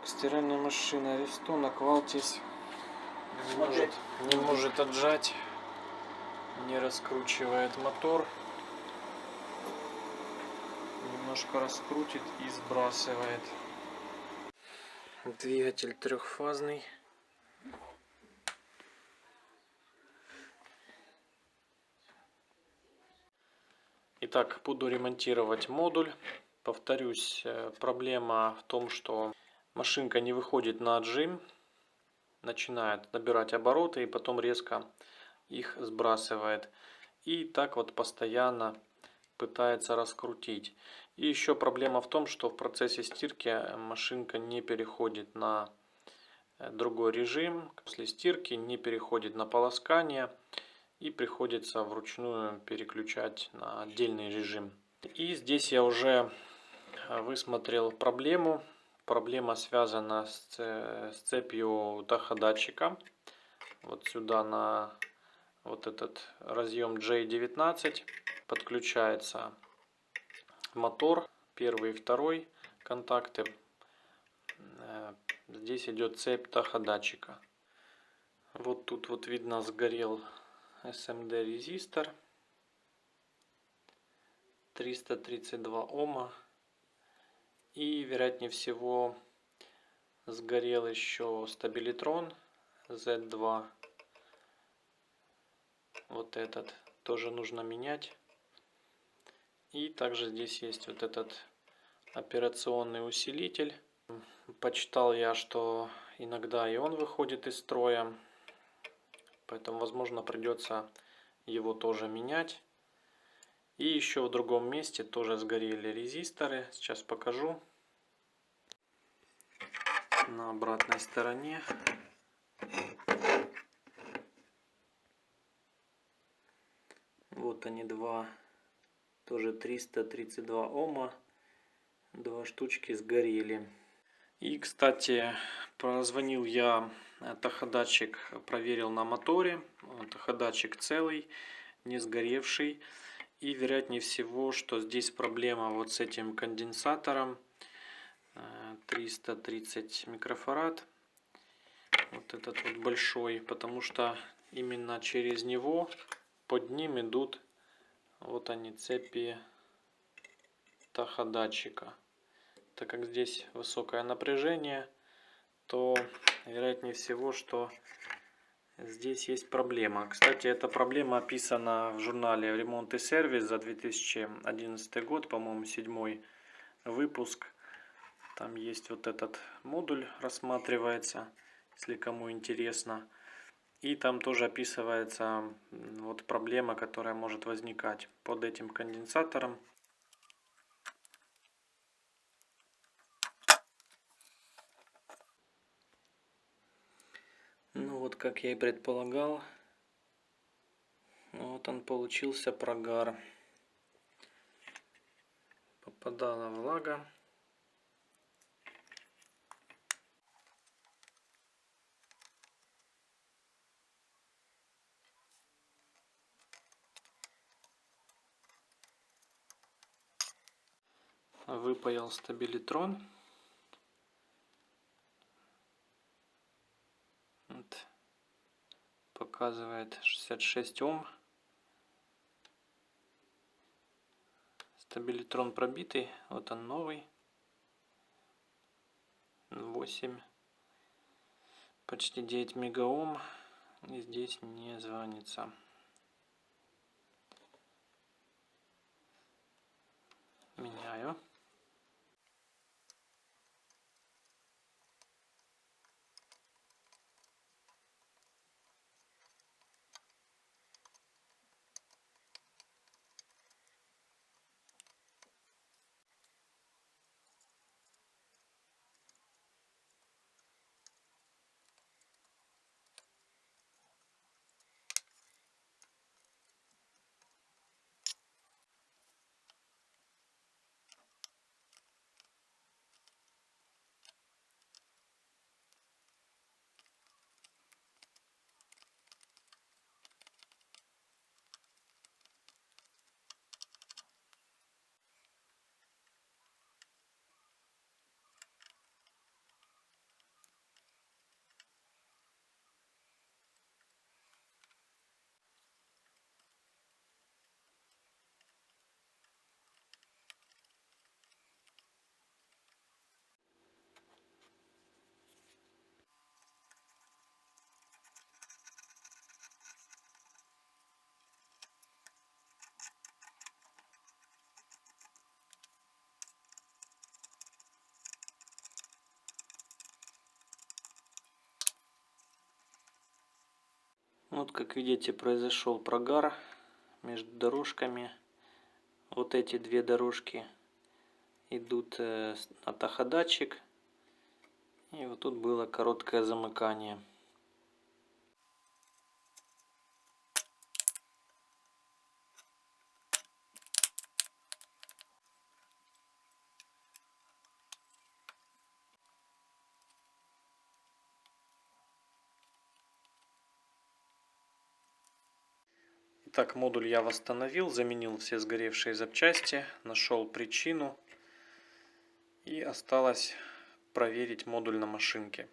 Стиральная машина Ariston Aqualtis не может отжать, не раскручивает мотор. Немножко раскрутит и сбрасывает. Двигатель трехфазный. Итак, буду ремонтировать модуль. Повторюсь, проблема в том, что машинка не выходит на отжим, начинает набирать обороты и потом резко их сбрасывает. И так вот постоянно пытается раскрутить. И еще проблема в том, что в процессе стирки машинка не переходит на другой режим. После стирки не переходит на полоскание. И приходится вручную переключать на отдельный режим. И здесь я уже высмотрел проблему. Проблема связана с цепью таходатчика. Вот сюда на вот этот разъем J19 подключается мотор, первый и второй контакты. Здесь идет цепь таходатчика. Вот тут вот видно сгорел SMD резистор 332 Ома. И вероятнее всего сгорел еще стабилитрон Z2. Вот этот тоже нужно менять. И также здесь есть вот этот операционный усилитель. Почитал я, что иногда и он выходит из строя. Поэтому, возможно, придется его тоже менять. И еще в другом месте тоже сгорели резисторы. Сейчас покажу. На обратной стороне. Вот они два. Тоже 332 Ома. Два штучки сгорели. И, кстати, прозвонил я таходатчик, проверил на моторе. Таходатчик целый, не сгоревший. И вероятнее всего, что здесь проблема вот с этим конденсатором. 330 микрофарад. Вот этот вот большой. Потому что именно через него, под ним идут вот они цепи таходатчика. Так как здесь высокое напряжение, то вероятнее всего, что здесь есть проблема. Кстати, эта проблема описана в журнале «Ремонт и сервис» за 2011 год, по-моему, 7 выпуск. Там есть вот этот модуль, рассматривается, если кому интересно. И там тоже описывается вот проблема, которая может возникать под этим конденсатором. Ну вот, как я и предполагал, вот он получился прогар. Попадала влага. Выпаял стабилитрон. Вот. Показывает 66 Ом. Стабилитрон пробитый. Вот он новый. 8. Почти 9 мегаом. И здесь не звонится. Меняю. Вот как видите, произошел прогар между дорожками. Вот эти две дорожки идут на таходатчик. И вот тут было короткое замыкание. Итак, модуль я восстановил, заменил все сгоревшие запчасти, нашел причину. И осталось проверить модуль на машинке.